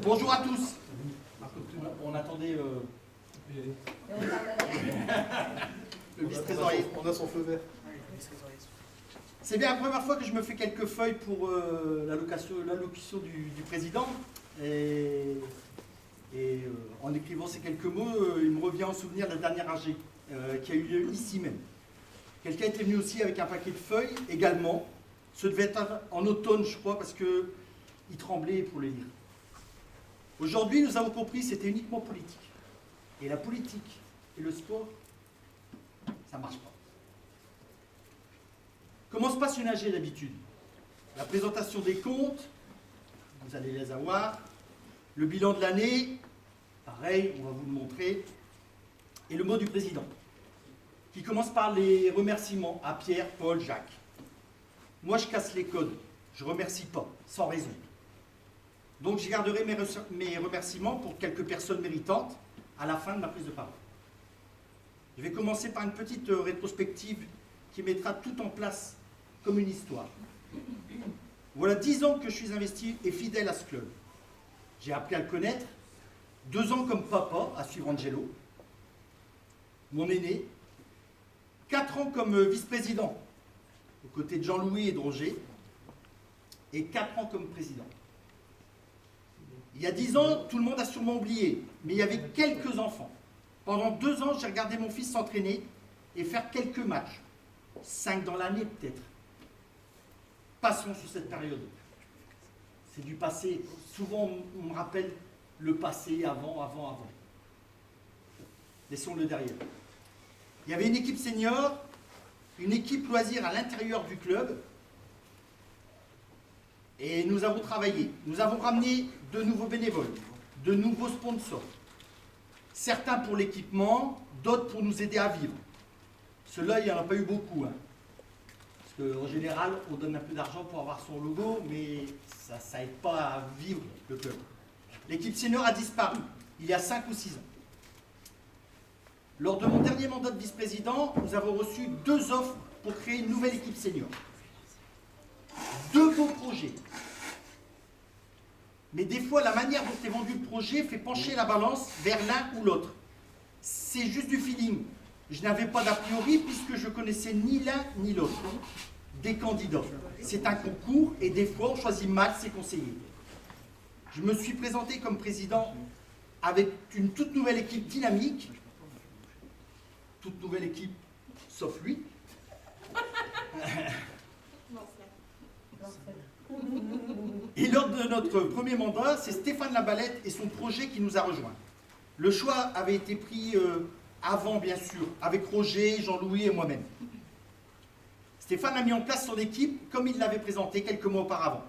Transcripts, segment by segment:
Bonjour à tous. On attendait le vice-trésorier. On a son feu vert. C'est bien la première fois que je me fais quelques feuilles pour l'allocution du président. Et en écrivant ces quelques mots, il me revient en souvenir de la dernière AG qui a eu lieu ici même. Quelqu'un était venu aussi avec un paquet de feuilles également. Ce devait être en automne, je crois, parce qu'il tremblait pour les lire. Aujourd'hui, nous avons compris que c'était uniquement politique. Et la politique et le sport, ça ne marche pas. Comment se passe une AG d'habitude? La présentation des comptes, vous allez les avoir. Le bilan de l'année, pareil, on va vous le montrer. Et le mot du président, qui commence par les remerciements à Pierre, Paul, Jacques. Moi, je casse les codes. Je ne remercie pas, sans raison. Donc, je garderai mes remerciements pour quelques personnes méritantes à la fin de ma prise de parole. Je vais commencer par une petite rétrospective qui mettra tout en place comme une histoire. Voilà 10 ans que je suis investi et fidèle à ce club. J'ai appris à le connaître. 2 ans comme papa à suivre Angelo, mon aîné. 4 ans comme vice-président, aux côtés de Jean-Louis et de Roger. Et 4 ans comme président. Il y a 10 ans, tout le monde a sûrement oublié, mais il y avait quelques enfants. Pendant 2 ans, j'ai regardé mon fils s'entraîner et faire quelques matchs. 5 dans l'année peut-être. Passons sur cette période. C'est du passé. Souvent, on me rappelle le passé, avant. Laissons-le derrière. Il y avait une équipe senior, une équipe loisir à l'intérieur du club. Et nous avons travaillé. Nous avons ramené de nouveaux bénévoles, de nouveaux sponsors. Certains pour l'équipement, d'autres pour nous aider à vivre. Ceux-là, il n'y en a pas eu beaucoup. Parce qu'en général, on donne un peu d'argent pour avoir son logo, mais ça n'aide pas à vivre le club. L'équipe senior a disparu il y a 5 ou 6 ans. Lors de mon dernier mandat de vice-président, nous avons reçu 2 offres pour créer une nouvelle équipe senior. 2 beaux projets. Mais des fois, la manière dont est vendu le projet fait pencher la balance vers l'un ou l'autre. C'est juste du feeling. Je n'avais pas d'a priori puisque je connaissais ni l'un ni l'autre des candidats. C'est un concours et des fois, on choisit mal ses conseillers. Je me suis présenté comme président avec une toute nouvelle équipe dynamique. Toute nouvelle équipe, sauf lui. Et lors de notre premier mandat, c'est Stéphane Labalette et son projet qui nous a rejoints. Le choix avait été pris avant, bien sûr, avec Roger, Jean-Louis et moi-même. Stéphane a mis en place son équipe comme il l'avait présenté quelques mois auparavant.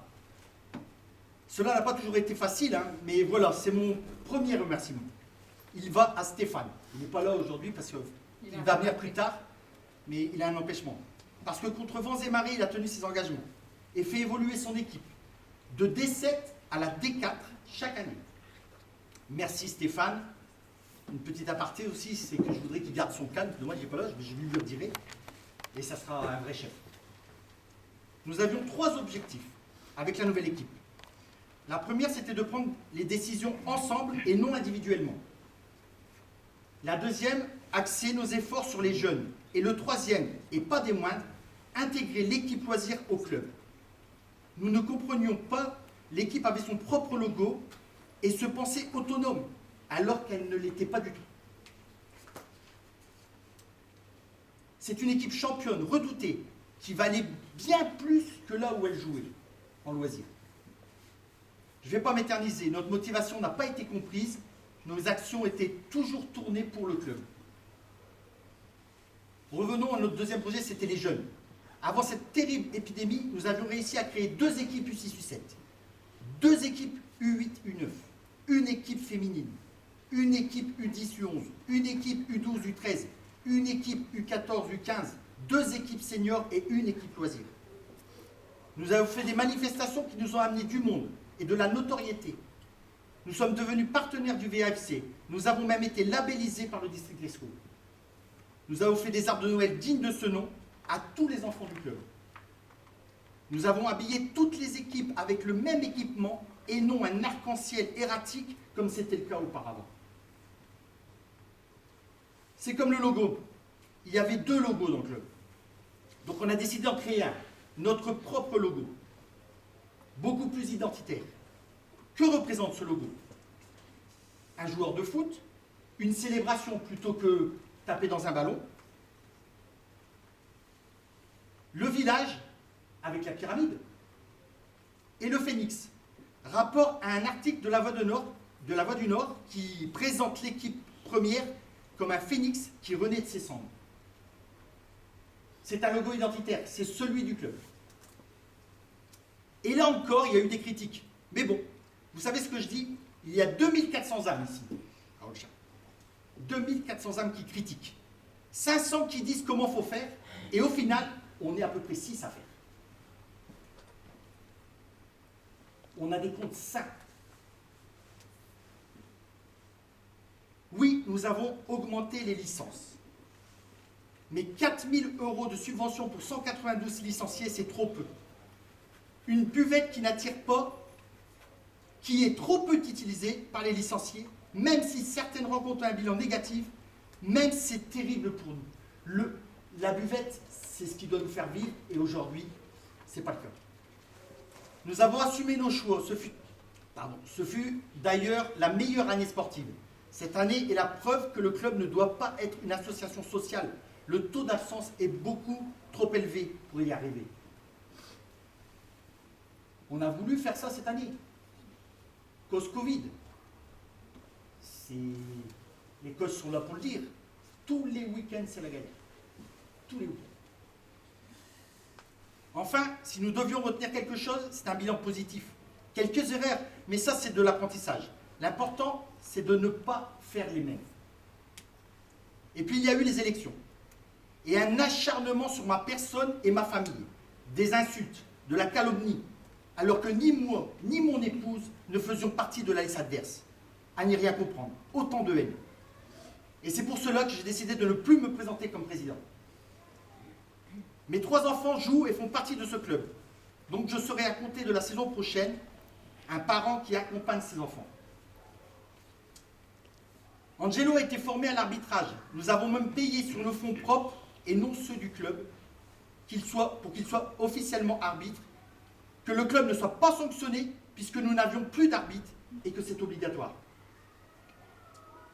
Cela n'a pas toujours été facile, mais voilà, c'est mon premier remerciement. Il va à Stéphane. Il n'est pas là aujourd'hui parce qu'il va venir plus tard, mais il a un empêchement. Parce que contre vents et marées, il a tenu ses engagements et fait évoluer son équipe de D7 à la D4 chaque année. Merci Stéphane. Une petite aparté aussi, c'est que je voudrais qu'il garde son calme. Moi, il n'est pas là, je lui le dirai. Et ça sera un vrai chef. Nous avions 3 objectifs avec la nouvelle équipe. La première, c'était de prendre les décisions ensemble et non individuellement. La deuxième, axer nos efforts sur les jeunes. Et le troisième, et pas des moindres, intégrer l'équipe loisir au club. Nous ne comprenions pas, l'équipe avait son propre logo et se pensait autonome, alors qu'elle ne l'était pas du tout. C'est une équipe championne, redoutée, qui valait bien plus que là où elle jouait, en loisir. Je ne vais pas m'éterniser, notre motivation n'a pas été comprise, nos actions étaient toujours tournées pour le club. Revenons à notre deuxième projet, c'était les jeunes. Avant cette terrible épidémie, nous avions réussi à créer 2 équipes U6, U7, 2 équipes U8, U9, une équipe féminine, une équipe U10, U11, une équipe U12, U13, une équipe U14, U15, 2 équipes seniors et une équipe loisir. Nous avons fait des manifestations qui nous ont amené du monde et de la notoriété. Nous sommes devenus partenaires du VAFC. Nous avons même été labellisés par le district Lescaut. Nous avons fait des arbres de Noël dignes de ce nom à tous les enfants du club. Nous avons habillé toutes les équipes avec le même équipement et non un arc-en-ciel erratique comme c'était le cas auparavant. C'est comme le logo. Il y avait 2 logos dans le club. Donc on a décidé d'en créer un, notre propre logo, beaucoup plus identitaire. Que représente ce logo? Un joueur de foot, une célébration plutôt que taper dans un ballon, le village avec la pyramide et le phénix. Rapport à un article de la Voix du Nord qui présente l'équipe première comme un phénix qui renaît de ses cendres. C'est un logo identitaire, c'est celui du club. Et là encore, il y a eu des critiques. Mais bon, vous savez ce que je dis? Il y a 2400 âmes ici, à Olchat. 2400 âmes qui critiquent. 500 qui disent comment il faut faire. Et au final, on est à peu près 6 à faire. On a des comptes sains. Oui, nous avons augmenté les licences. Mais 4 000 € de subvention pour 192 licenciés, c'est trop peu. Une buvette qui n'attire pas, qui est trop peu utilisée par les licenciés, même si certaines rencontrent un bilan négatif, même si c'est terrible pour nous. La buvette, c'est ce qui doit nous faire vivre, et aujourd'hui, ce n'est pas le cas. Nous avons assumé nos choix. Ce fut d'ailleurs la meilleure année sportive. Cette année est la preuve que le club ne doit pas être une association sociale. Le taux d'absence est beaucoup trop élevé pour y arriver. On a voulu faire ça cette année. Cause Covid. Les causes sont là pour le dire. Tous les week-ends, c'est la galère. Tous les week-ends. Enfin, si nous devions retenir quelque chose, c'est un bilan positif. Quelques erreurs, mais ça, c'est de l'apprentissage. L'important, c'est de ne pas faire les mêmes. Et puis, il y a eu les élections. Et un acharnement sur ma personne et ma famille. Des insultes, de la calomnie, alors que ni moi, ni mon épouse ne faisions partie de la liste adverse. À n'y rien comprendre. Autant de haine. Et c'est pour cela que j'ai décidé de ne plus me présenter comme président. Mes 3 enfants jouent et font partie de ce club. Donc je serai à compter de la saison prochaine un parent qui accompagne ses enfants. Angelo a été formé à l'arbitrage. Nous avons même payé sur nos fonds propres et non ceux du club pour qu'il soit officiellement arbitre, que le club ne soit pas sanctionné puisque nous n'avions plus d'arbitre et que c'est obligatoire.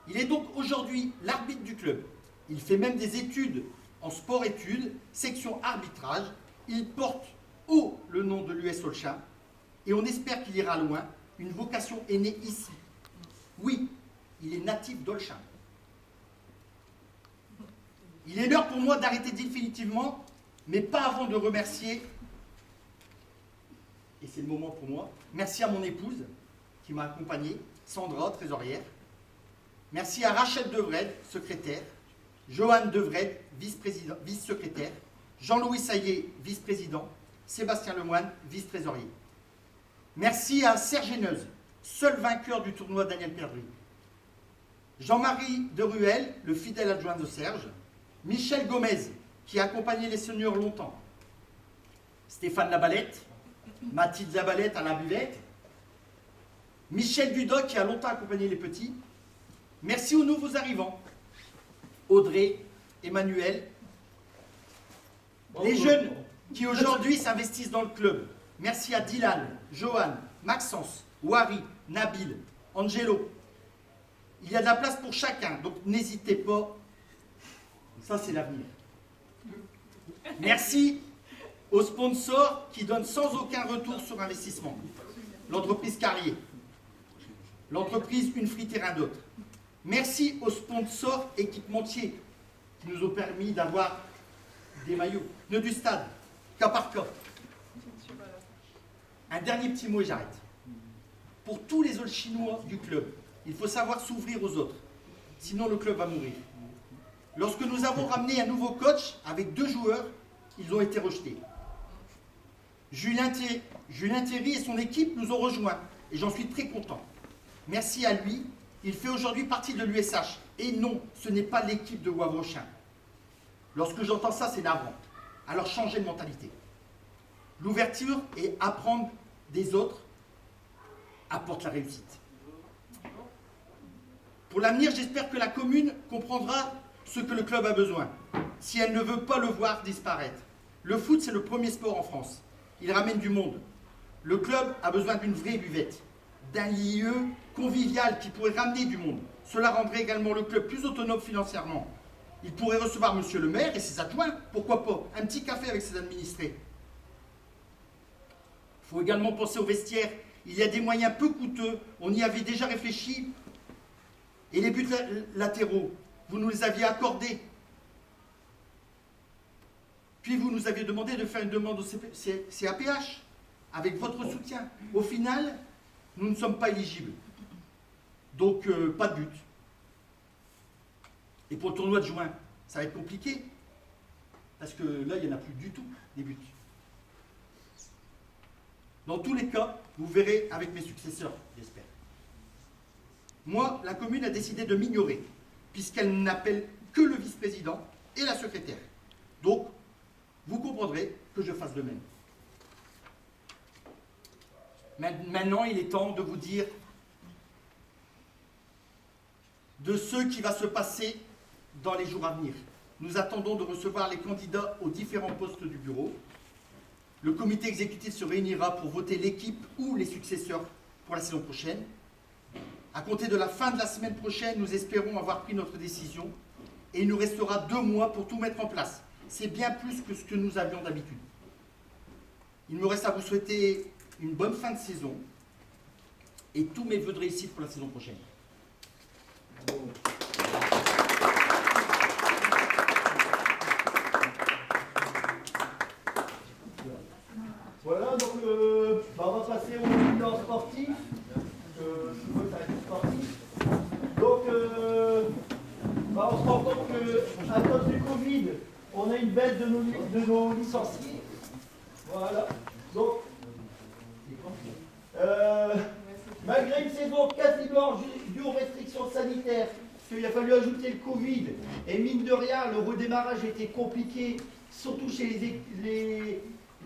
Il est donc aujourd'hui l'arbitre du club. Il fait même des études en sport-études, section arbitrage. Il porte haut le nom de l'US Olchat et on espère qu'il ira loin. Une vocation est née ici. Oui, il est natif d'Olchat. Il est l'heure pour moi d'arrêter définitivement, mais pas avant de remercier, et c'est le moment pour moi, merci à mon épouse qui m'a accompagné, Sandra, trésorière. Merci à Rachel Devred, secrétaire. Johan Devred, vice-secrétaire. Jean-Louis Saillet, vice-président. Sébastien Lemoine, vice-trésorier. Merci à Serge Heneuse, seul vainqueur du tournoi Daniel Perdry. Jean-Marie Deruel, le fidèle adjoint de Serge. Michel Gomez, qui a accompagné les seniors longtemps. Stéphane Labalette, Mathilde Labalette à la buvette. Michel Dudoc, qui a longtemps accompagné les petits. Merci aux nouveaux arrivants. Audrey, Emmanuel. Les jeunes qui aujourd'hui s'investissent dans le club. Merci à Dylan, Johan, Maxence, Wari, Nabil, Angelo. Il y a de la place pour chacun, donc n'hésitez pas. Ça, c'est l'avenir. Merci aux sponsors qui donnent sans aucun retour sur investissement. L'entreprise Carrier, l'entreprise Une Frite et rien d'autre. Merci aux sponsors équipementiers qui nous ont permis d'avoir des maillots. Pneus du stade, cas par cas. Un dernier petit mot et j'arrête. Pour tous les Olchinois du club, il faut savoir s'ouvrir aux autres. Sinon, le club va mourir. Lorsque nous avons ramené un nouveau coach avec 2 joueurs, ils ont été rejetés. Julien Thierry et son équipe nous ont rejoints et j'en suis très content. Merci à lui, il fait aujourd'hui partie de l'USH. Et non, ce n'est pas l'équipe de Wavrechin. Lorsque j'entends ça, c'est navrant. Alors changez de mentalité. L'ouverture et apprendre des autres apporte la réussite. Pour l'avenir, j'espère que la commune comprendra ce que le club a besoin, si elle ne veut pas le voir disparaître. Le foot, c'est le premier sport en France. Il ramène du monde. Le club a besoin d'une vraie buvette, d'un lieu convivial qui pourrait ramener du monde. Cela rendrait également le club plus autonome financièrement. Il pourrait recevoir monsieur le maire et ses adjoints, pourquoi pas, un petit café avec ses administrés. Il faut également penser aux vestiaires. Il y a des moyens peu coûteux, on y avait déjà réfléchi. Et les buts latéraux, vous nous les aviez accordés. Puis vous nous aviez demandé de faire une demande au CAPH, avec votre soutien. Au final, nous ne sommes pas éligibles. Donc, pas de but. Et pour le tournoi de juin, ça va être compliqué. Parce que là, il n'y en a plus du tout, des buts. Dans tous les cas, vous verrez avec mes successeurs, j'espère. Moi, la commune a décidé de m'ignorer, puisqu'elle n'appelle que le vice-président et la secrétaire. Donc, vous comprendrez que je fasse de même. Maintenant, il est temps de vous dire de ce qui va se passer dans les jours à venir. Nous attendons de recevoir les candidats aux différents postes du bureau. Le comité exécutif se réunira pour voter l'équipe ou les successeurs pour la saison prochaine. À compter de la fin de la semaine prochaine, nous espérons avoir pris notre décision et il nous restera 2 mois pour tout mettre en place. C'est bien plus que ce que nous avions d'habitude. Il me reste à vous souhaiter une bonne fin de saison et tous mes vœux de réussite pour la saison prochaine. Voilà, donc on va passer au bilan sportif. Donc, on se rend compte qu'à cause du Covid, on a une baisse de nos licenciés. Voilà. Donc, malgré une saison quasiment due aux restrictions sanitaires, parce qu'il a fallu ajouter le Covid, et mine de rien, le redémarrage était compliqué, surtout chez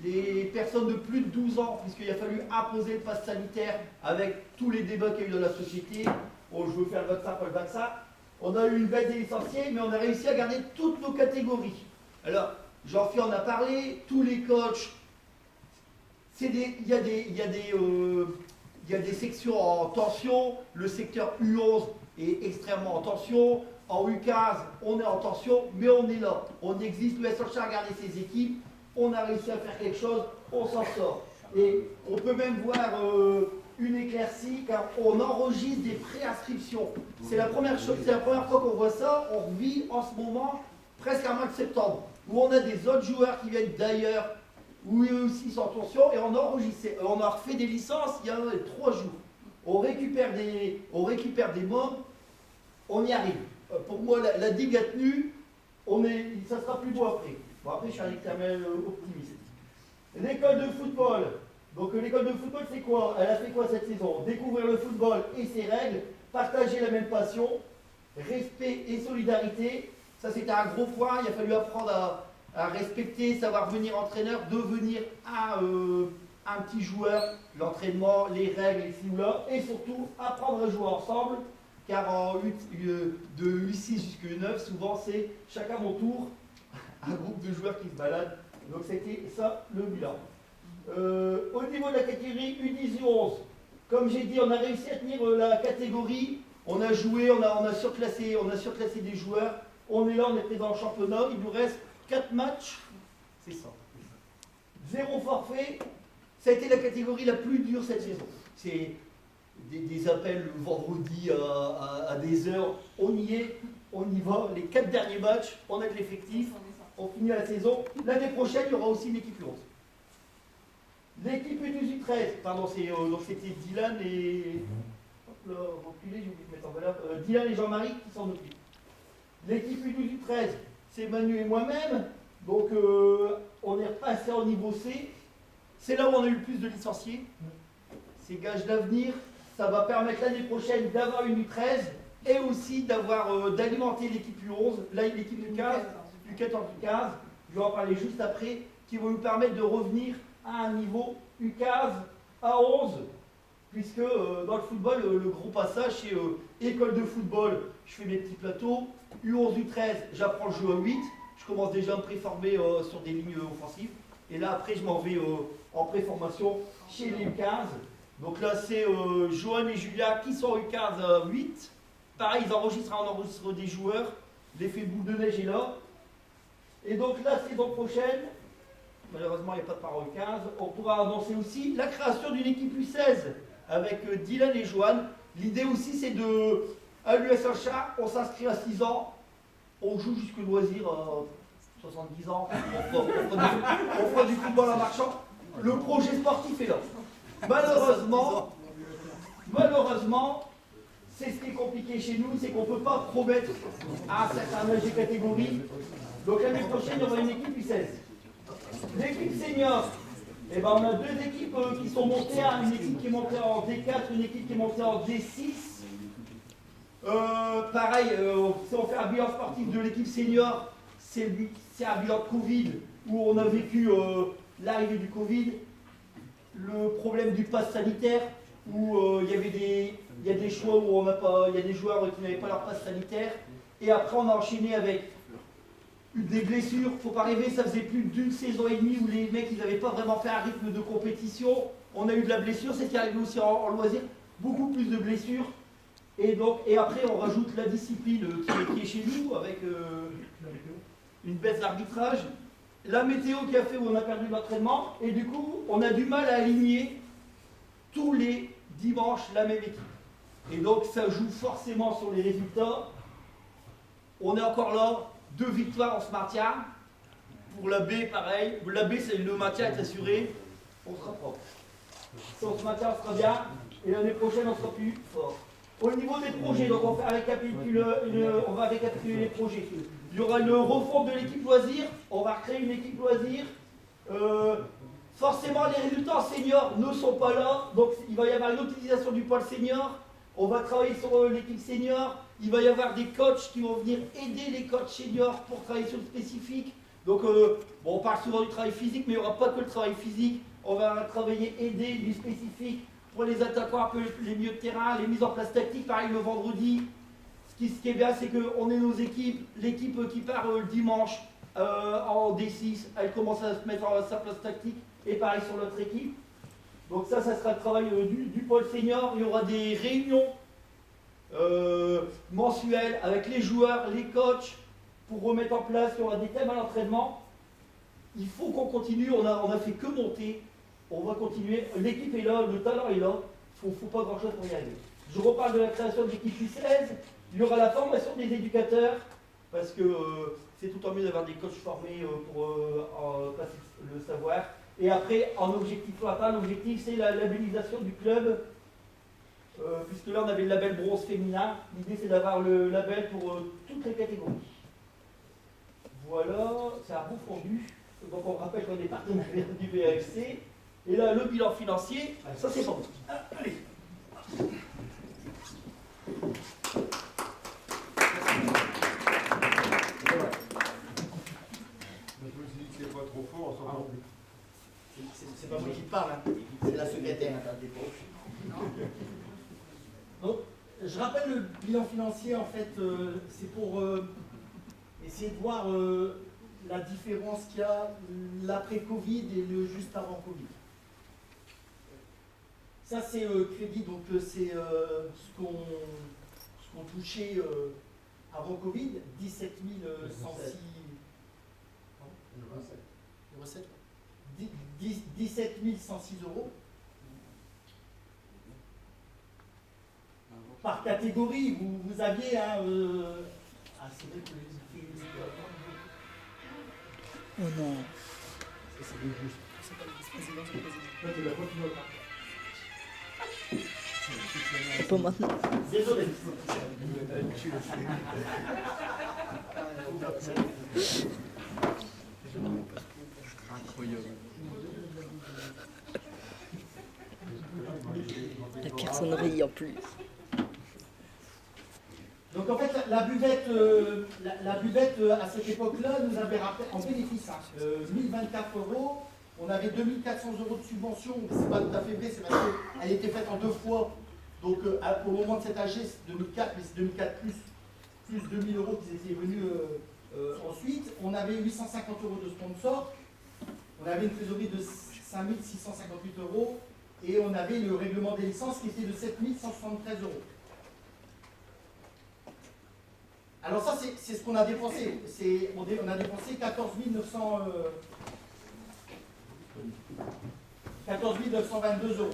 les personnes de plus de 12 ans, puisqu'il a fallu imposer le pass sanitaire avec tous les débats qu'il y a eu dans la société. Oh, je veux faire le vaccin, pas le vaccin. On a eu une baisse des licenciés, mais on a réussi à garder toutes nos catégories. Alors, Jean-Philippe en a parlé, tous les coachs, il y a des sections en tension, le secteur U11 est extrêmement en tension, en U15 on est en tension, mais on est là, on existe, le SHR a regardé ses équipes, on a réussi à faire quelque chose, on s'en sort. Et on peut même voir une éclaircie, car on enregistre des préinscriptions. C'est la première chose, c'est la première fois qu'on voit ça, on vit en ce moment presque à mois de septembre, où on a des autres joueurs qui viennent d'ailleurs, où eux aussi sont en tension, et on enregistre, on a refait des licences il y a 3 jours. On récupère des mômes, on y arrive. Pour moi, la digue a tenu, ça sera plus beau après. Bon, après, je suis un éternel optimiste. L'école de football. Donc, l'école de football, c'est quoi? Elle a fait quoi cette saison? Découvrir le football et ses règles, partager la même passion, respect et solidarité. Ça, c'était un gros point. Il a fallu apprendre à respecter, savoir devenir entraîneur, devenir un petit joueur, l'entraînement, les règles, ici ou là, et surtout apprendre à jouer ensemble, car de U6 jusqu'à U9, souvent c'est chacun mon tour, un groupe de joueurs qui se baladent. Donc c'était ça le bilan. Au niveau de la catégorie U10-11, comme j'ai dit, on a réussi à tenir la catégorie, on a joué, on a surclassé des joueurs, on est là, on est présent en championnat, il nous reste 4 matchs, c'est ça. 0 forfait, ça a été la catégorie la plus dure cette saison. C'est des appels le vendredi à des heures, on y est, on y va. Les 4 derniers matchs, on a de l'effectif, on finit la saison. L'année prochaine, il y aura aussi une équipe 11. L'équipe U18-13, pardon, donc c'était Dylan et... Hop là, reculé, j'ai oublié de mettre en valeur. Dylan et Jean-Marie qui s'en occupent. L'équipe U18-13, c'est Manu et moi-même, donc on est repassé au niveau C. C'est là où on a eu le plus de licenciés. C'est gage d'avenir. Ça va permettre l'année prochaine d'avoir une U13 et aussi d'alimenter l'équipe U11. Là, l'équipe U15, U14, U15, je vais en parler juste après, qui vont nous permettre de revenir à un niveau U15 à 11. puisque dans le football, le gros passage, c'est école de football, je fais mes petits plateaux, U11, U13, j'apprends le jeu à 8, je commence déjà à me préformer sur des lignes offensives, et là après je m'en vais en préformation chez les U15. Donc là c'est Johan et Julia qui sont U15 à 8, pareil on enregistre des joueurs, l'effet boule de neige est là, et donc la saison prochaine, malheureusement il n'y a pas de parole U15, on pourra annoncer aussi la création d'une équipe U16 avec Dylan et Johan. L'idée aussi c'est de, à l'USHA, on s'inscrit à 6 ans, on joue jusqu'au loisir à 70 ans, on fera du football en marchant. Le projet sportif est là. Malheureusement, c'est ce qui est compliqué chez nous, c'est qu'on ne peut pas promettre à un certain âge et catégorie. Donc l'année prochaine, il y aura une équipe U16. L'équipe senior, eh ben, on a deux équipes qui sont montées, hein, une équipe qui est montée en D4, une équipe qui est montée en D6. Pareil, si on fait un bilan sportif de l'équipe senior, c'est un bilan de Covid où on a vécu l'arrivée du Covid, le problème du pass sanitaire où il y a des choix où il y a des joueurs qui n'avaient pas leur pass sanitaire, et après on a enchaîné avec des blessures. Faut pas rêver, ça faisait plus d'une saison et demie où les mecs ils n'avaient pas vraiment fait un rythme de compétition. On a eu de la blessure, c'est ce qui arrive aussi en loisir, beaucoup plus de blessures. Et après, on rajoute la discipline qui est chez nous, avec une baisse d'arbitrage, la météo qui a fait où on a perdu l'entraînement, et du coup, on a du mal à aligner tous les dimanches la même équipe. Et donc, ça joue forcément sur les résultats. On est encore là, 2 victoires, on se maintient. Pour la B, pareil. La B, c'est le maintien est assuré, on sera propre. Si on se maintient, on sera bien, et l'année prochaine, on sera plus fort. Au niveau des projets, donc on va récapituler les projets. Il y aura une refonte de l'équipe loisir, on va créer une équipe loisir. Forcément, les résultats seniors ne sont pas là, donc il va y avoir une utilisation du pôle senior. On va travailler sur l'équipe senior. Il va y avoir des coachs qui vont venir aider les coachs seniors pour travailler sur le spécifique. Donc, on parle souvent du travail physique, mais il n'y aura pas que le travail physique. On va travailler, aider du spécifique. Pour les attaquants, un peu les milieux de terrain, les mises en place tactiques, pareil le vendredi. Ce qui est bien, c'est qu'on est nos équipes. L'équipe qui part le dimanche en D6, elle commence à se mettre en sa place tactique. Et pareil sur l'autre équipe. Donc ça sera le travail du pôle senior. Il y aura des réunions mensuelles avec les joueurs, les coachs, pour remettre en place. Il y aura des thèmes à l'entraînement. Il faut qu'on continue. On a fait que monter. On va continuer, l'équipe est là, le talent est là, il ne faut pas grand chose pour y arriver. Je reparle de la création de l'équipe U16, il y aura la formation des éducateurs, parce que c'est tout en mieux d'avoir des coachs formés pour passer le savoir. Et après, en objectif lointain, l'objectif c'est la labellisation du club, puisque là on avait le label bronze féminin, l'idée c'est d'avoir le label pour toutes les catégories. Voilà, c'est un beau fondu, donc on rappelle qu'on est partenaire du VAFC. Et là, le bilan financier, ça c'est bon. Allez. C'est pas trop fort, on s'entend plus. C'est pas moi qui parle, hein. C'est la secrétaire. Donc, je rappelle le bilan financier, en fait, c'est pour essayer de voir la différence qu'il y a l'après-Covid et le juste avant Covid. Ça, c'est crédit, donc c'est ce qu'on touchait avant Covid, 17 106. Les recettes 17 106 euros. Par catégorie, vous aviez un. C'est vrai que oh non. c'est juste. C'est pas le vice-président, c'est le président. Pas maintenant. Désolé. Incroyable. La personne rit en plus. Donc en fait, la buvette à cette époque-là nous avait rappelé en bénéfice 1024 euros. on avait 2400 € de subvention, mais c'est pas tout à fait vrai, c'est parce qu'elle était faite en 2 fois. Donc au moment de cet AG, c'est 2004, mais c'est 2004 plus 2000 € qui étaient venus ensuite. On avait 850 € de sponsor, on avait une trésorerie de 5658 € et on avait le règlement des licences qui était de 7173 €. Alors ça, c'est ce qu'on a dépensé. On a dépensé 14 922 €.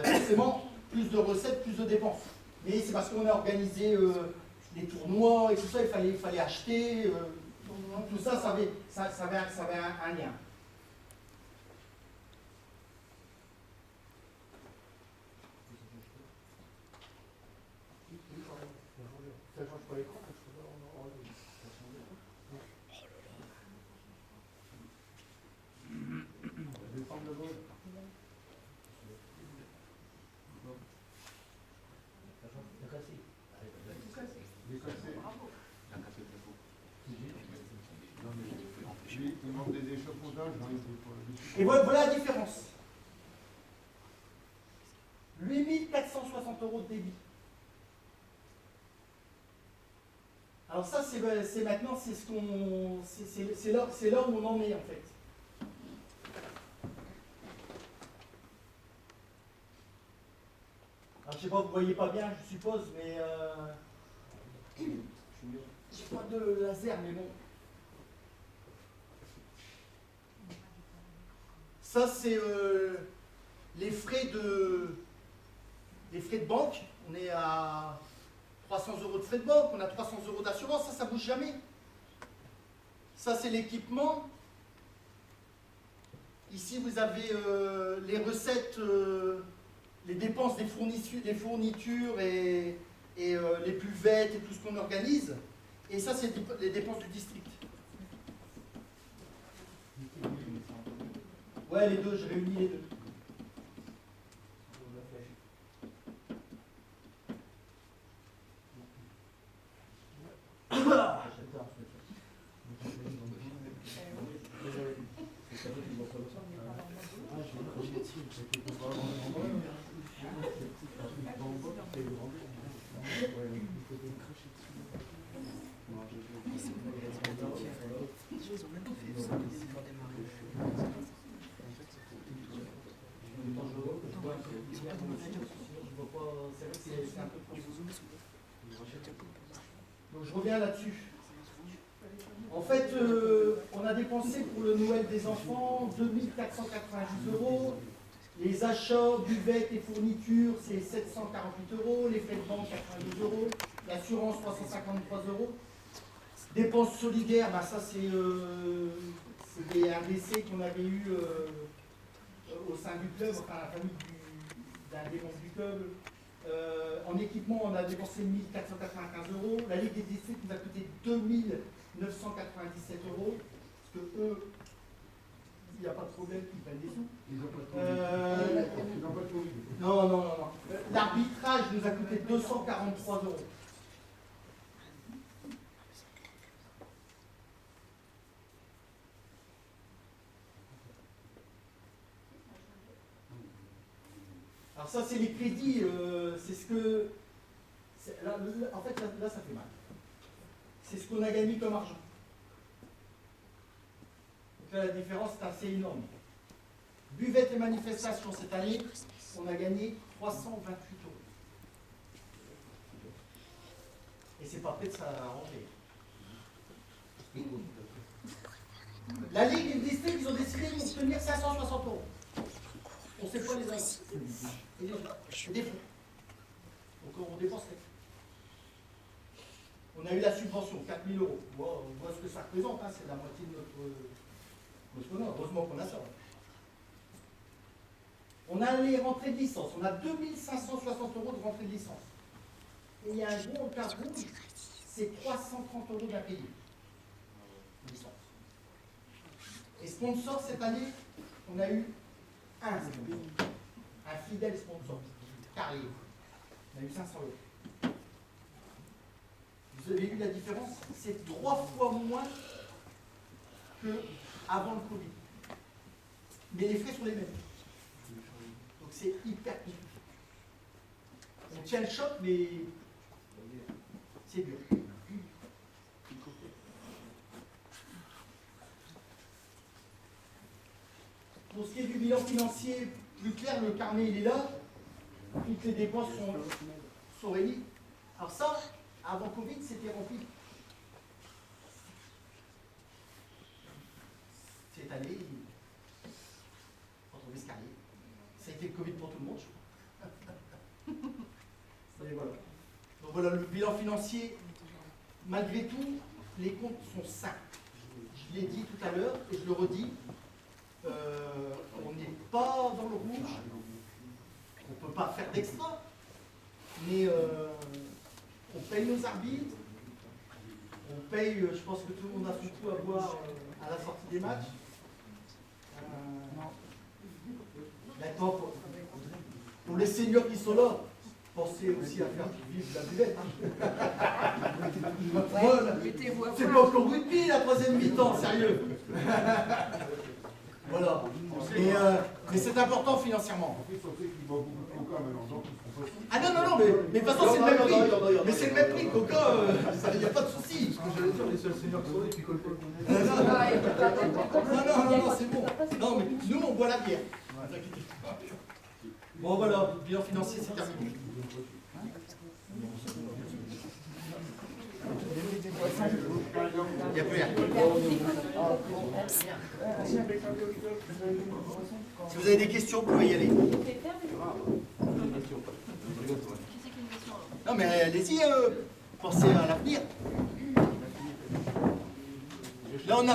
Forcément, plus de recettes, plus de dépenses. Mais c'est parce qu'on a organisé les tournois et tout ça, il fallait acheter. Tout ça, ça avait un lien. Ça change pas l'écran, je vais prendre le vol. Il est cassé. Non, mais lui, il manque des échafaudages. Et voilà la différence. 8460 € de débit. Alors ça, c'est maintenant, c'est là où on en est en fait. Alors je sais pas, vous voyez pas bien, je suppose, mais j'ai pas de laser, mais bon. Ça, c'est les frais de banque. On est à 300 € de frais de banque, on a 300 € d'assurance, ça bouge jamais. Ça, c'est l'équipement. Ici, vous avez les recettes, les dépenses des fournitures et les buvettes et tout ce qu'on organise. Et ça, c'est les dépenses du district. Ouais, les deux, j'ai réuni les deux. Donc je reviens là-dessus. En fait, on a dépensé pour le Noël des enfants 2490 €. Les achats, buvettes et fournitures, c'est 748 €. Les frais de banque, 92 €. L'assurance, 353 €. Dépenses solidaires, bah ça c'est des RDC qu'on avait eu au sein du club, enfin la famille d'un des membres du club. En équipement, on a dépensé 1495 €. La Ligue des districts nous a coûté 2997 €. Parce que eux, il n'y a pas de problème qu'ils prennent des sous. Ils n'ont pas de Covid. Non. L'arbitrage nous a coûté 243 €. Alors ça, c'est les crédits, c'est ce que... Là, en fait, là, ça fait mal. C'est ce qu'on a gagné comme argent. Donc là, la différence est assez énorme. Buvette et manifestations cette année, on a gagné 328 €. Et c'est pas prêt de s'arranger. La Ligue et le district, ils ont décidé de nous tenir 560 €. On ne sait pas les avances. Et des fonds. Donc on dépenserait. On a eu la subvention, 4 000 €. On voit ce que ça représente, hein, c'est la moitié de notre heureusement qu'on a ça. On a les rentrées de licence. On a 2560 € de rentrée de licence. Et il y a un gros encart rouge, c'est 330 € d'impayés. Licence. Et sponsor, cette année, on a eu un fidèle sponsor, Carrier. On a eu 500 €. Vous avez vu la différence? C'est 3 fois moins qu'avant le Covid. mais les frais sont les mêmes. Donc c'est hyper compliqué. On tient le choc, mais c'est dur. Pour ce qui est du bilan financier, plus clair, le carnet il est là. Toutes les dépenses sont réunies. Alors ça, avant Covid, c'était rempli. Cette année, quand on l'escalier, ça a été le Covid pour tout le monde, je crois. Et voilà. Donc voilà, le bilan financier, malgré tout, les comptes sont sains. Je l'ai dit tout à l'heure et je le redis, on n'est pas dans le rouge, on ne peut pas faire d'extra, mais on paye nos arbitres, on paye, je pense que tout le monde a son coup à boire à la sortie des matchs. D'accord, pour les seniors qui sont là, pensez aussi à faire vivre la buvette. C'est pas encore rugby la troisième mi-temps, sérieux. Voilà. Mais c'est important financièrement. Ah non, non, non, mais de toute façon c'est le même prix. Mais c'est le même prix, Coca, il n'y a pas de souci. J'allais dire les seuls seniors qui sont là qui collent pas. Non, c'est bon. Non, mais nous on boit la bière. Bon voilà, le bilan financier c'est terminé. Il n'y a plus rien. Si vous avez des questions, vous pouvez y aller. Non mais allez-y, pensez à l'avenir. Là on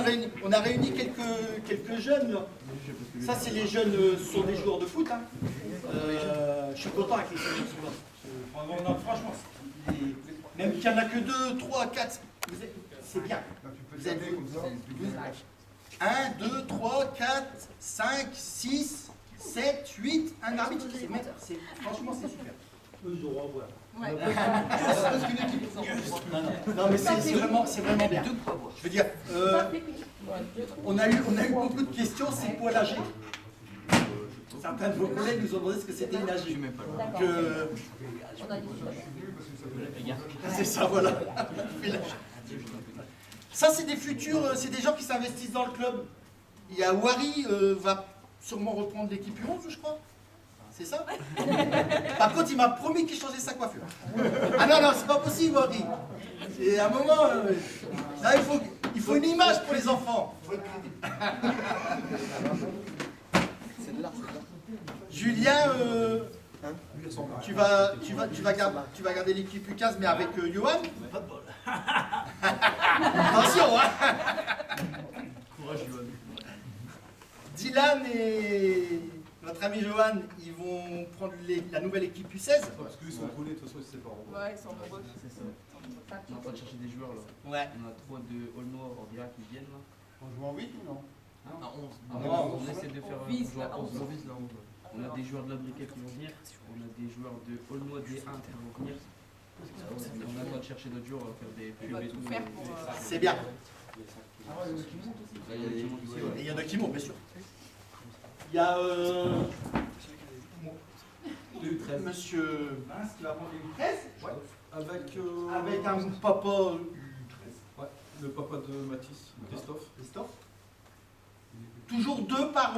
a réuni quelques jeunes. Là. Ça c'est les jeunes, ce sont des joueurs de foot. Hein. Je suis content avec les jeunes qui sont là. Franchement, même qu'il n'y en a que 2, 3, 4, c'est bien. Vous êtes 1, 2, 3, 4, 5, 6, 7, 8, un arbitre. Franchement, c'est super. Eux, ils auront à voir. Non, mais c'est vraiment bien. Je veux dire, on a eu beaucoup de questions, c'est quoi l'AG? Certains de vos collègues nous ont demandé ce que c'était une AG. C'est ça, voilà. Ça, c'est des futurs, c'est des gens qui s'investissent dans le club. Il y a Wari, va sûrement reprendre l'équipe U11, je crois. C'est ça? Par contre, il m'a promis qu'il changeait sa coiffure. Ah non, non, c'est pas possible, Wari. Et à un moment, là, il faut une image pour les enfants. Julien, tu vas garder l'équipe U15, mais avec Johan. Attention, hein. Courage, Johan. Dylan et notre ami Johan, ils vont prendre la nouvelle équipe U16. Parce qu'ils sont collés, de toute façon, ils se séparent. Ouais, ils sont nombreux. C'est ça. On est en train de chercher des joueurs là. Ouais. On a 3 de Aulnois, Ordia qui viennent là. On joue en 8 ou non? À 11. Ah, On essaie de faire On vise jouer la à 11. 11. On vise la 11. On a des joueurs de la briquette qui vont venir. On a des joueurs de Aulnois D1 qui vont venir. On a le droit de chercher d'autres joueurs, on va faire des On va pubs et tout tout. faire pour. C'est bien. Là, il y a des gens qui montent ici, Et il y en a qui montent, bien sûr. Il y a monsieur Mince qui va prendre les U13. Ouais. Avec un papa Ouais. Le papa de Mathis, Christophe. Toujours 2 par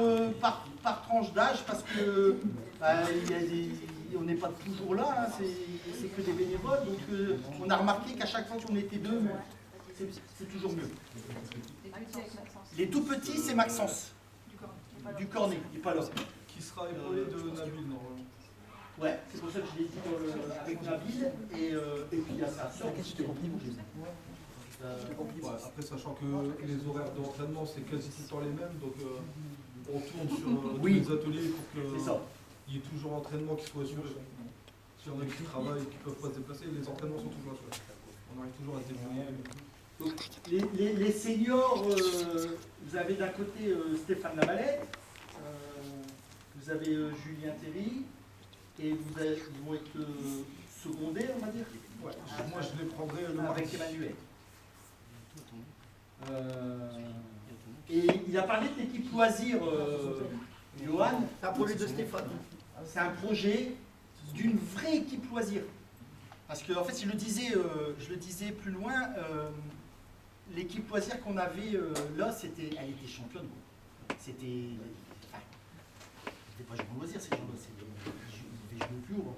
tranche d'âge parce que on n'est pas toujours là, hein, c'est que des bénévoles. Donc on a remarqué qu'à chaque fois qu'on était 2, c'est toujours mieux. Les tout petits, c'est Maxence. Du Cornet, il n'est pas là. Qui sera épaulé de Nabil normalement. Ouais, c'est pour ça que je l'ai dit avec Nabil. Et puis il y a sa soeur qui s'était compris. Ouais, après, sachant que les horaires d'entraînement, c'est quasi tout le temps les mêmes, donc on tourne sur tous les ateliers pour qu'il y ait toujours entraînement qui soit assuré. S'il y en a qui travaillent et qui ne peuvent pas se déplacer, les entraînements sont toujours assurés. On arrive toujours à se débrouiller. Donc, les seniors, vous avez d'un côté Stéphane Lavalette, vous avez Julien Théry, et ils vont être secondés, on va dire. Ouais. Moi, je les prendrai le avec mardi. Emmanuel. Et il a parlé de l'équipe loisir Johan, C'est un projet de Stéphane. c'est un projet d'une vraie équipe loisir. Parce que, en fait, je le disais plus loin, l'équipe loisir qu'on avait là, elle était championne. Quoi. C'était pas jouer au loisir, ces gens-là. Ils devaient jouer plus haut.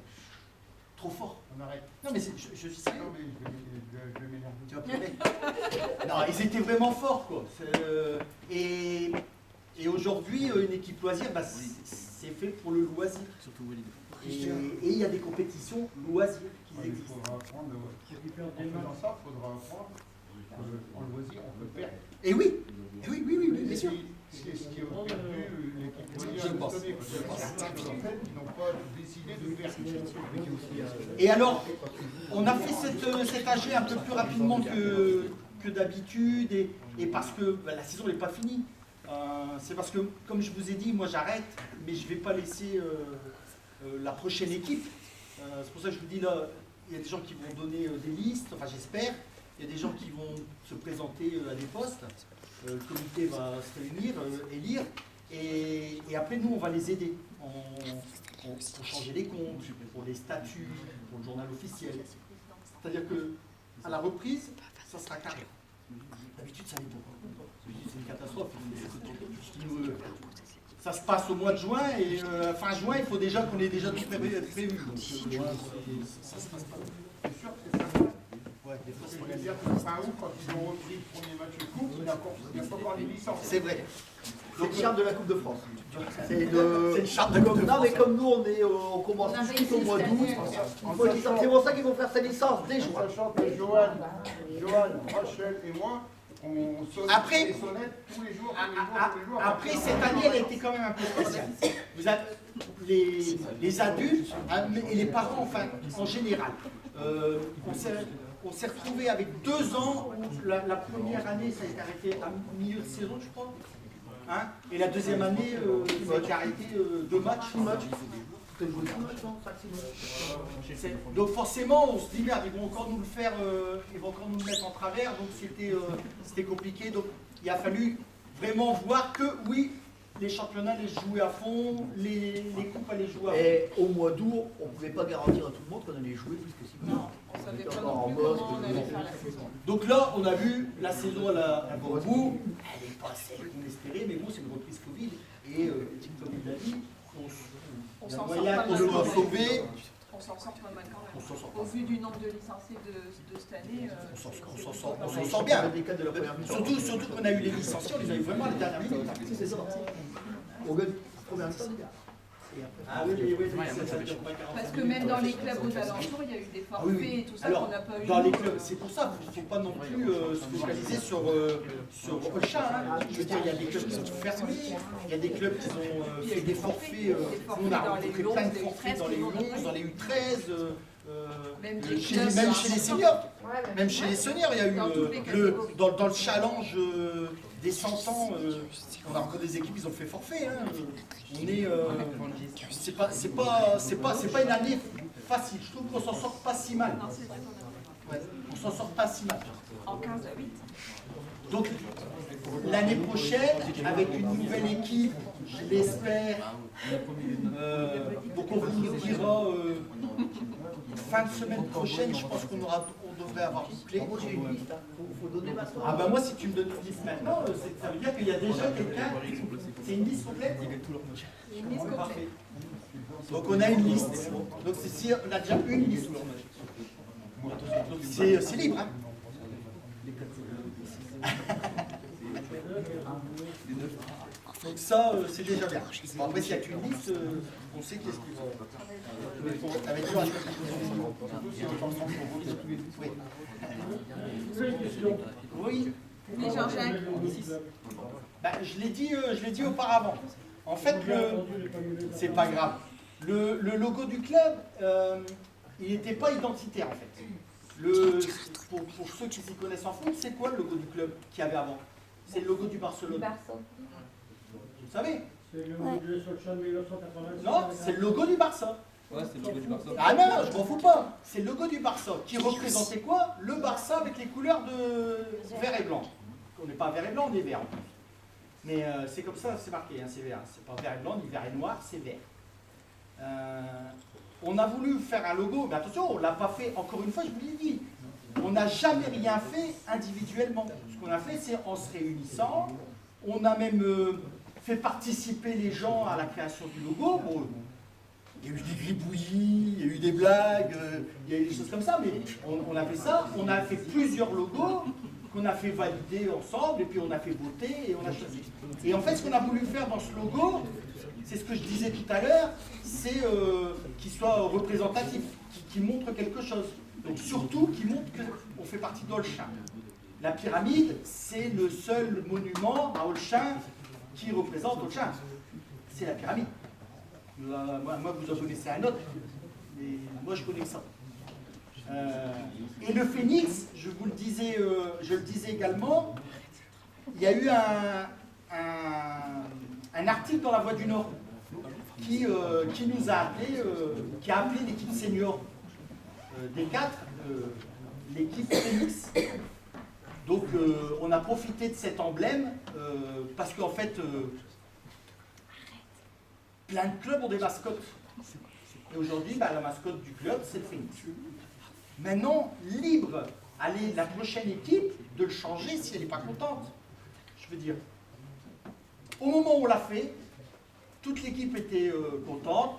Trop fort, on arrête. Non, mais je suis sérieux. Non, mais je vais m'énerver. Tu vas pleurer. Non, ils étaient vraiment forts, quoi. Et aujourd'hui, une équipe loisir, bah, c'est fait pour le loisir. Surtout Walid. Et il y a des compétitions loisirs qui Il existent. faudra apprendre, en faisant ça, il faudra apprendre qu'en loisir, on peut perdre. Et oui, bien sûr. C'est ce qui a perdu l'équipe loisir. Je pense. Parce qu'il y a certains qui n'ont pas décidé de faire. Et alors, on a fait cet AG un peu plus rapidement que d'habitude, et parce que bah, la saison n'est pas finie. C'est parce que, comme je vous ai dit, moi j'arrête, mais je ne vais pas laisser la prochaine équipe. C'est pour ça que je vous dis là, il y a des gens qui vont donner des listes, enfin j'espère. Il y a des gens qui vont se présenter à des postes. Le comité va se réunir, élire, et après nous on va les aider pour changer les comptes, pour les statuts, pour le journal officiel. C'est-à-dire que à la reprise, ça sera carré. D'habitude ça n'est pas. D'habitude c'est une catastrophe. Ça se passe au mois de juin et fin juin il faut déjà qu'on ait déjà tout prévu. Donc ça se passe pas. C'est sûr que c'est ça. Ouais, des fois c'est C'est-à-dire que fin août, quand ils ont repris le premier match de coupe, il n'y a pas encore les licences. C'est vrai. C'est le charme de la Coupe de France. C'est le charme de Coupe de Non, France. mais comme nous, on commence tout de suite au mois d'août. C'est pour ça qu'ils vont faire sa licence dès juin. En sachant que Johan, Rachel et moi, on sonne Après- les sonnettes tous les jours. Après, cette année, elle a été quand même un peu spéciale. Vous avez les adultes et les parents, enfin, en général, on s'est retrouvés avec 2 ans où la première année, ça a été arrêté à milieu de saison, je crois. Hein, et la deuxième année, ça a été arrêté 2 matchs. Donc forcément, on se dit merde, ils vont encore nous le faire, ils vont encore nous le mettre en travers, donc c'était compliqué. Donc il a fallu vraiment voir que oui, les championnats les jouer à fond, les coupes allaient jouer à fond. Et au mois d'août, on ne pouvait pas garantir à tout le monde qu'on allait jouer plus que 6 mois. On savait pas non plus comment on allait faire la saison. Donc là, on a vu la saison à bon bout, elle n'est pas celle qu'on espérait, mais bon, c'est une reprise Covid. Et comme il l'a dit, On il y a s'en sort moyen pas qu'on mal le quand doit même. sauver. On s'en sort pas mal quand On s'en sort même. Au vu du nombre de licenciés de cette année, On s'en sort bien. Des cas de la première mi-temps. Surtout qu'on a eu les licenciés, on les a eu vraiment à la dernière minute. C'est ça. On gagne première mi-temps. Ah oui, parce que même dans les clubs aux alentours, il y a eu des forfaits et tout ça Alors, qu'on n'a pas eu. dans les clubs, c'est pour ça qu'il ne faut pas non plus se focaliser sur Ocha. Hein. Je veux dire, il y a des clubs qui sont fermés, il y a des clubs qui ont fait des forfaits. On a rencontré plein de forfaits dans les U11, dans les U13. Même Même chez les seniors. Même chez les seniors, il y a eu Dans toutes les dans le challenge des 100 ans, on a encore des équipes, ils ont fait forfait. Hein. On est, c'est pas une année facile. Je trouve qu'on s'en sort pas si mal. Non, c'est vrai qu'on a Ouais, on s'en sort pas si mal. en 15 à 8. Donc l'année prochaine, avec une nouvelle équipe, je l'espère. Donc on vous le dira fin de semaine prochaine. Je pense qu'on devrait avoir bouclé. Moi j'ai une liste, faut donner maintenant. Ah bah moi si tu me donnes une liste maintenant, ça veut dire qu'il y a déjà quelqu'un. C'est une liste complète. Une liste complète. Parfait. Donc on a une liste. Donc c'est si on a déjà une liste. C'est libre. Hein. Donc ça, c'est déjà bien. Bon, après, s'il n'y a qu'une liste, on sait qu'est-ce qu'il faut. Avec toi, oui. Oui, Jean-Jacques. Bah, je l'ai dit auparavant. En fait, c'est pas grave. Le logo du club, il n'était pas identitaire en fait. Pour ceux qui s'y connaissent en foot, c'est quoi le logo du club qu'il y avait avant? C'est le logo du Barcelone. Vous savez? C'est le logo de Solskjaer 1986. Non, c'est le logo du Barça. Ouais, c'est le logo du Barça. Ah non, je m'en fous pas. C'est le logo du Barça qui représentait quoi? Le Barça avec les couleurs de vert et blanc. On n'est pas vert et blanc, on est vert en plus. Mais c'est comme ça, c'est marqué, hein, c'est vert. C'est pas vert et blanc, ni vert et noir, c'est vert. On a voulu faire un logo, mais attention, on ne l'a pas fait, encore une fois, je vous l'ai dit. On n'a jamais rien fait individuellement. Ce qu'on a fait, c'est en se réunissant. On a même fait participer les gens à la création du logo. Bon, il y a eu des gribouillis, il y a eu des blagues, il y a eu des choses comme ça, mais on a fait ça. On a fait plusieurs logos qu'on a fait valider ensemble, et puis on a fait voter, et on a choisi. Et en fait, ce qu'on a voulu faire dans ce logo, c'est ce que je disais tout à l'heure, c'est qu'il soit représentatif, qu'il montre quelque chose. Donc surtout qu'il montre qu'on fait partie d'Olchin. La pyramide, c'est le seul monument à Olchin qui représente Olchin. C'est la pyramide. Moi, vous en connaissez un autre, mais moi je connais ça. Et le phénix, je le disais également, il y a eu un article dans La Voix du Nord qui nous a appelé, qui a appelé l'équipe senior des 4, l'équipe Phoenix. Donc on a profité de cet emblème parce qu'en fait, plein de clubs ont des mascottes. Et aujourd'hui, la mascotte du club, c'est le Phoenix. Maintenant, libre, allez, la prochaine équipe, de le changer si elle n'est pas contente. Je veux dire, au moment où on l'a fait, toute l'équipe était contente.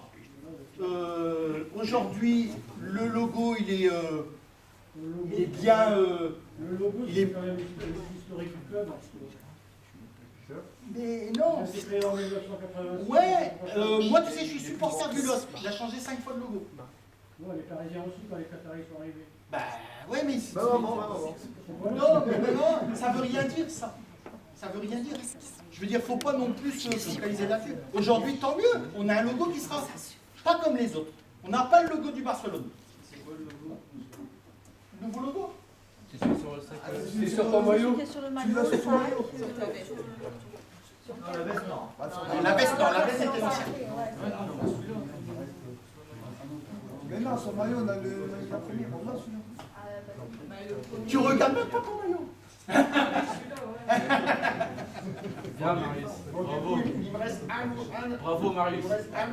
Aujourd'hui, le logo, il est bien... le logo, c'est quand même l'historique du club. Mais non. C'est créé en 1986. Ouais, moi tu sais, je suis supporter du LOSC. Il a changé 5 fois de logo. Non, les Parisiens aussi, quand les Qataris sont arrivés. Bah ouais, mais... Voilà. Non, mais non, ça veut rien dire ça. Ça veut rien dire. Je veux dire, faut pas non plus se focaliser là-dessus. Aujourd'hui, tant mieux, on a un logo qui sera pas comme les autres. On n'a pas le logo du Barcelone. C'est quoi le logo? Nouveau logo? C'est sur le sac. C'est sur ton maillot. C'est sur le maillot, ça. Sur ta veste. La veste, non. La veste, non, la veste était ancienne. Mais non, son maillot, on a la première, on l'a celui-là. Tu regardes même pas ton maillot. Bien, Marius. Bravo. Il me reste un Bravo, Marius. il me reste un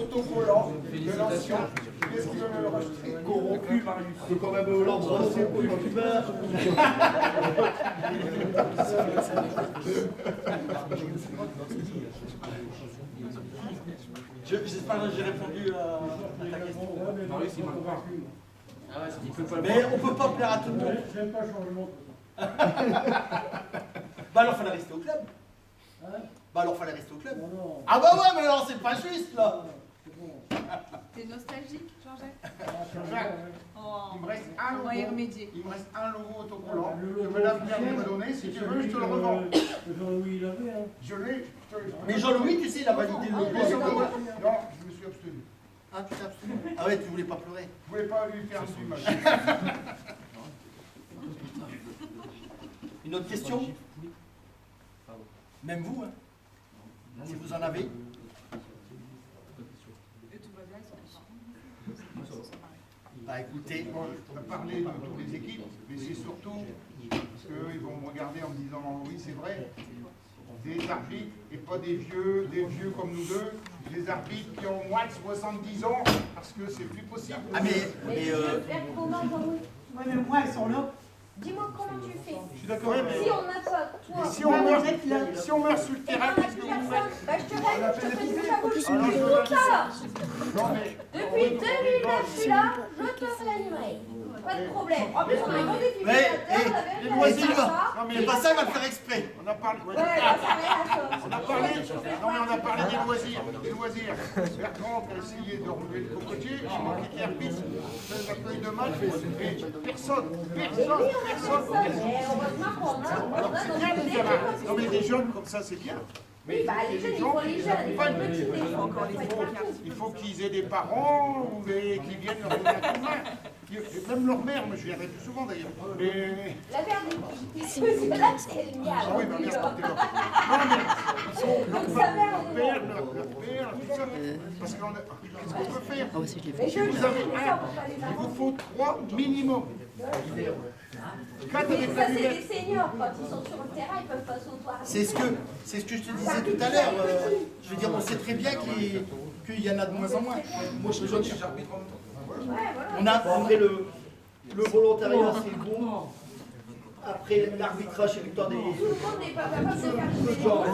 autocollant de Félicitations. l'ancien. Qu'est-ce qu'il veut me le rajouter? Corrompu, Marius. C'est quand même l'embrasser quand tu meurs. J'espère que j'ai répondu à ta question. Marius, il marque pas. Ah ouais, il peut pas le Mais on peut pas plaire à tout le monde. J'aime pas le changement. Bah alors fallait rester au club. Hein? Bah alors fallait rester au club. Non, non. Ah bah ouais, mais alors c'est pas juste là. C'est bon. T'es nostalgique, Jean-Jacques? Jacques, Oh, il me reste on va y remédier. Il me reste un logo autocollant. Le Je logo me l'as bien officiel, me donner. Si c'est tu veux, je te le celui revends. que Jean-Louis il avait. Hein. Je l'ai. je te le- Mais Jean-Louis, tu sais, il a validé le logo. Non, je me suis abstenu. Ah, tu t'es abstenu. Ah ouais, tu voulais pas pleurer. Je voulais pas lui faire du mal. Une autre question? Même vous, hein, si vous en avez. Et tout va bien, ils sont Bah écoutez, Bon, je vais parler de toutes les équipes, mais c'est surtout parce qu'ils vont me regarder en me disant oui, c'est vrai. Des arbitres et pas des vieux comme nous deux, des arbitres qui ont moins de 70 ans, parce que c'est plus possible. ah mais Faire comment, Jean-Louis? Ouais, mais moi, ils sont là. Dis-moi comment tu fais. Je suis d'accord. Si on n'a pas, toi, Si on meurt sur le terrain, qu'est-ce que vous faites? bah, je te fais une bouche à bouche. Alors, je Tout ça. Non, mais Depuis 2009, je suis là, je te réanimerai. Pas de problème. En plus, on a un gros défibrillateur, les on loisirs, Non, mais c'est pas ça, il va le faire exprès. on a parlé. Ouais, là, ça rien On a parlé, non mais on a parlé des loisirs, Bertrand a essayé de relever le cocotier, c'est moi qui étais arbitre, fait la feuille de match, mais personne. Heureusement qu'on a, Alors c'est bien de faire un... Non mais des jeunes comme ça c'est bien. Mais bah, les jeunes, il faut les jeunes, il faut les petits, il faut encore les il faut qu'ils aient des parents ou qui viennent leur donner un coup de main. Et même leur mère, moi je viendrai plus souvent d'ailleurs. Mais... La perdue. Là, c'est génial. Ah oui, ma mère, portez leur... Non mais, leur père, tout ça. Parce qu'on a... Qu'est-ce qu'on peut faire? Les jeunes, Vous avez ça, on peut pas les Il avoir. vous faut 3 minimum. Quand on est Mais ça, c'est des seniors. Quand ils sont sur le terrain, ils peuvent pas s'auto-arbitrer. C'est ce que je te disais tout à l'heure. Je veux dire, on sait très bien qu'il y en a de moins en moins. Moi, je besoin que j'arbitre en même temps. Ouais, voilà. On a, Après, le volontariat, c'est bon. Après, l'arbitrage, c'est le temps des... Tout le monde n'est pas capable de faire Peu de des gens.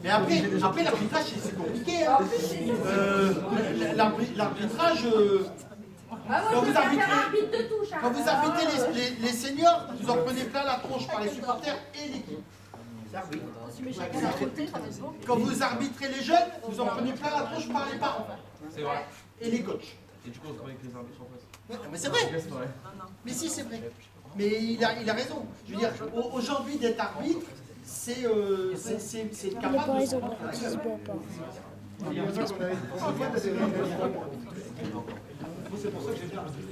mais après l'arbitrage, c'est compliqué. Hein. En plus, c'est ça. L'arbitrage, Ah, moi, quand je vous veux bien arbitrez- faire arbitre de touche. Hein. quand vous arbitrez les seniors, vous en prenez plein la tronche par les supporters et l'équipe. Quand vous arbitrez les jeunes, vous en prenez plein la tronche par les parents C'est vrai. et les coachs. Et du coup, on travaille avec les arbitres en face. Mais c'est vrai. C'est vrai. Mais si, c'est vrai. Mais il a raison. Je veux dire, aujourd'hui, d'être arbitre, c'est capable de s'en prendre plein la gueule.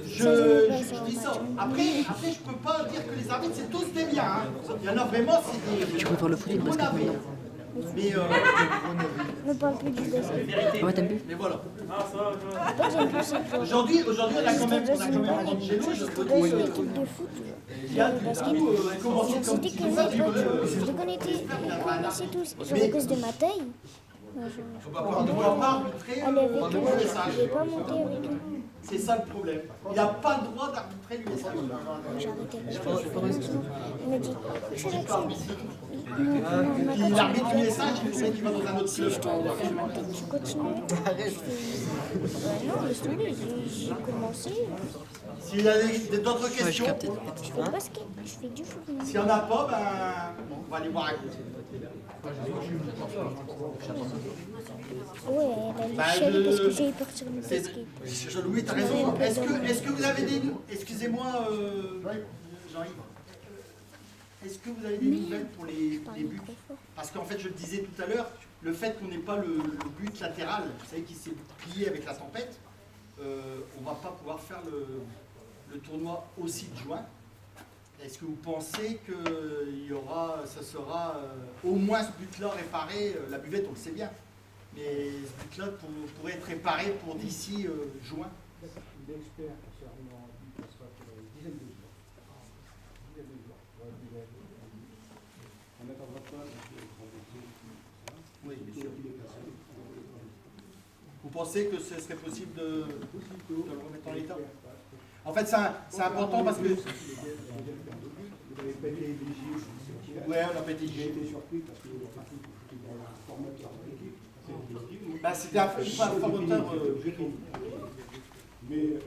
Je dis ça. Après, je peux pas dire que les arbitres, c'est tous des biens. Hein. Il y en a vraiment, c'est des... Tu préfères le foot ou le basket maintenant? Mais, Ne parle plus du basket. Ah ouais, t'aimes plus? mais voilà. Pas j'aime plus cette chose. Aujourd'hui, on a quand même un chez nous, je C'était peux dans une dire, équipe de foot. il y a du basket. coup, commencer comme C'était que mes potes, je les connaissais tous. Genre à cause de ma taille. Moi, on ne doit pas arbitrer Allez avec le eux, je message. ne vais pas monter avec eux. C'est ça le problème. Il n'a pas le droit d'arbitrer le message. J'ai arrêté. Il m'a dit, je l'accepte. Il arbitre le message, il sait qu'il va dans un autre Si club. je te fais monter, tu continues. Non, laisse tomber, j'ai commencé. S'il y a d'autres Ouais, je questions, capte. Je fais le basket, je fais du foot. s'il n'y en a pas, ben, on va aller voir un coach. Ouais, elle a chialé parce que j'ai eu partir le C'est- basket. Jean-Louis, t'as raison. Est-ce que vous avez des... Excusez-moi, Jean-Yves. Est-ce que vous avez des nouvelles pour les buts? Parce qu'en fait, je le disais tout à l'heure, le fait qu'on n'ait pas le but latéral, vous savez, qui s'est plié avec la tempête, on ne va pas pouvoir faire le tournoi au 6 de juin. Est-ce que vous pensez que ça sera au moins ce but-là réparé? La buvette, on le sait bien. Mais ce but-là pourrait être réparé pour d'ici juin. L'expert concernant il passera pour une dizaine de jours. On n'attendra pas Oui, bien sûr. Vous pensez que ce serait possible de le remettre en l'état? En fait, c'est important parce que... Vous avez pas été obligé. Ouais, on n'a pas été J'ai obligé. été surpris parce que dans le formateur de l'équipe, Bah, c'était un formateur... mais l'idée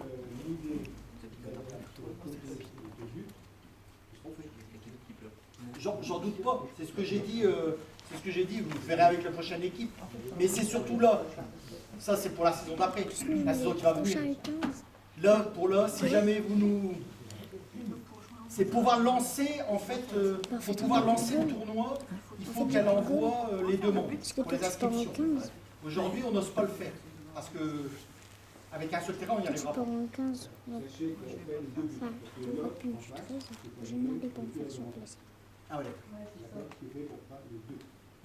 J'en doute pas, c'est ce que j'ai dit, vous verrez avec la prochaine équipe. Mais c'est surtout là, ça c'est pour la saison d'après, la saison qui va venir. Là, si jamais vous nous... C'est pouvoir lancer, en fait, pour pouvoir lancer le tournoi, il faut qu'elle envoie les demandes Parce que pour toi, les tu pars en inscriptions. 15. Aujourd'hui, on n'ose pas le faire, parce que avec un seul terrain, on n'y Toi, tu arrivera pars pas. en 15. Enfin, tu auras pu du 13. Je ne demandais pas me faire sur place. Ah ouais,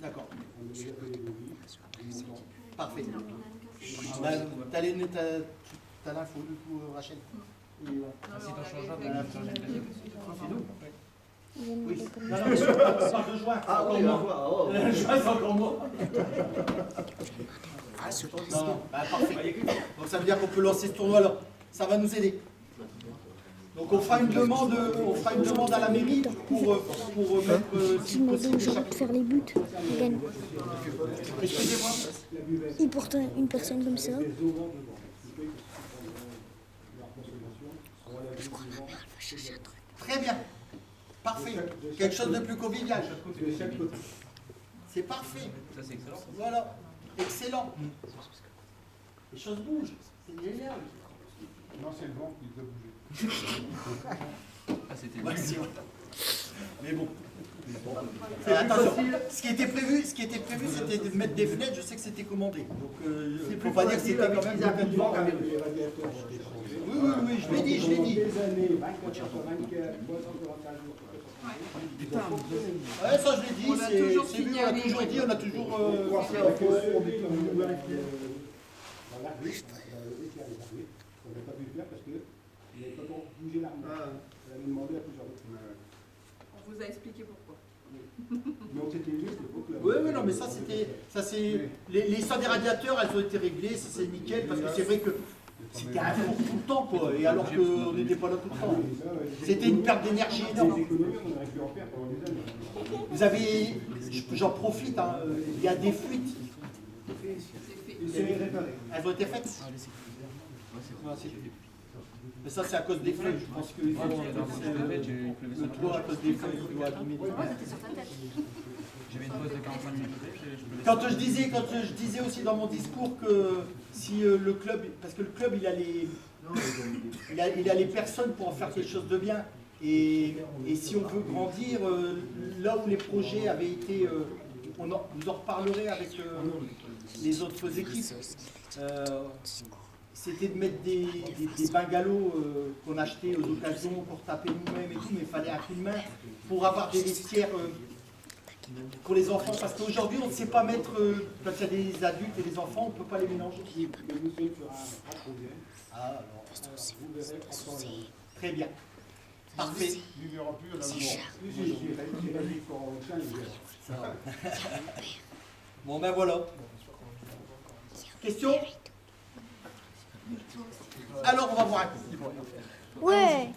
d'accord. Parfait. T'as l'info du coup, Rachel? Si t'en changes un, t'as changé de deuxième. C'est nous. Je ne Oui. demandais pas Non, me non, faire mais sur on place. parle de juin. Ah oui, encore on moins. voit. Oh. Juin, c'est encore moins. Non, bah, parfait. Donc ça veut dire qu'on peut lancer ce tournoi-là. Ça va nous aider. Donc on fera une demande à la mairie pour mettre Tu m'as dit aujourd'hui de faire les buts. Gagne. Excusez-moi. Il porte une personne comme ça. Très bien. Parfait. Quelque chose de plus convivial. C'est parfait. Ça, c'est excellent. Voilà. Excellent. Les choses bougent. C'est génial. Non, c'est le vent qui doit bouger. Ah, c'était Ouais, bien. c'est vrai. Mais bon. Attention, ce qui était prévu, c'était de mettre des fenêtres. Je sais que c'était commandé. Donc, il ne faut pas dire que c'était quand même bien de vent. Oui, je l'ai dit. Des années, 24 heures sur 24, 345 jours sur 365. Ouais, ça je l'ai dit. On a toujours C'est vu, on a signalé. toujours dit, on a toujours. Pensez à l'arbitre, on n'a pas pu le faire parce qu'il n'y avait pas bouger l'armée. Elle avait demandé à plusieurs reprises. On vous a expliqué pourquoi. Mais on s'était dit, c'était pour que la... Oui, non, mais ça c'est... L'histoire des radiateurs, elles ont été réglées, c'est nickel, parce que c'est vrai que c'était un four tout le temps, quoi, et alors qu'on n'était pas là tout le temps. C'était une perte d'énergie énorme. Les économies, on aurait pu en faire pendant des années. Vous avez... J'en profite, hein, il y a des fuites. C'est réparé. Elles ont été faites. Mais ça, c'est à cause des feuilles. Je pense que le toit, à cause des feuilles, il doit abîmer. J'avais une pause de 45 minutes. Quand je disais aussi dans mon discours que si le club, parce que le club, il a les personnes pour en faire quelque chose de bien. Et si on veut grandir, là où les projets avaient été, vous en reparlerez avec les autres équipes. C'était de mettre des bungalows qu'on achetait aux occasions pour taper nous-mêmes et tout, mais il fallait un coup de main pour avoir des vestiaires pour les enfants. Parce qu'aujourd'hui, on ne sait pas mettre, quand il y a des adultes et des enfants, on ne peut pas les mélanger. Mais nous sommes sur un projet. Ah, alors, Vous verrez, François. très bien. Parfait. Il n'y aura plus la mort. J'ai réagi pour le chien, il verra. Bon, ben voilà. Question? Alors, on va voir un coup. Ouais.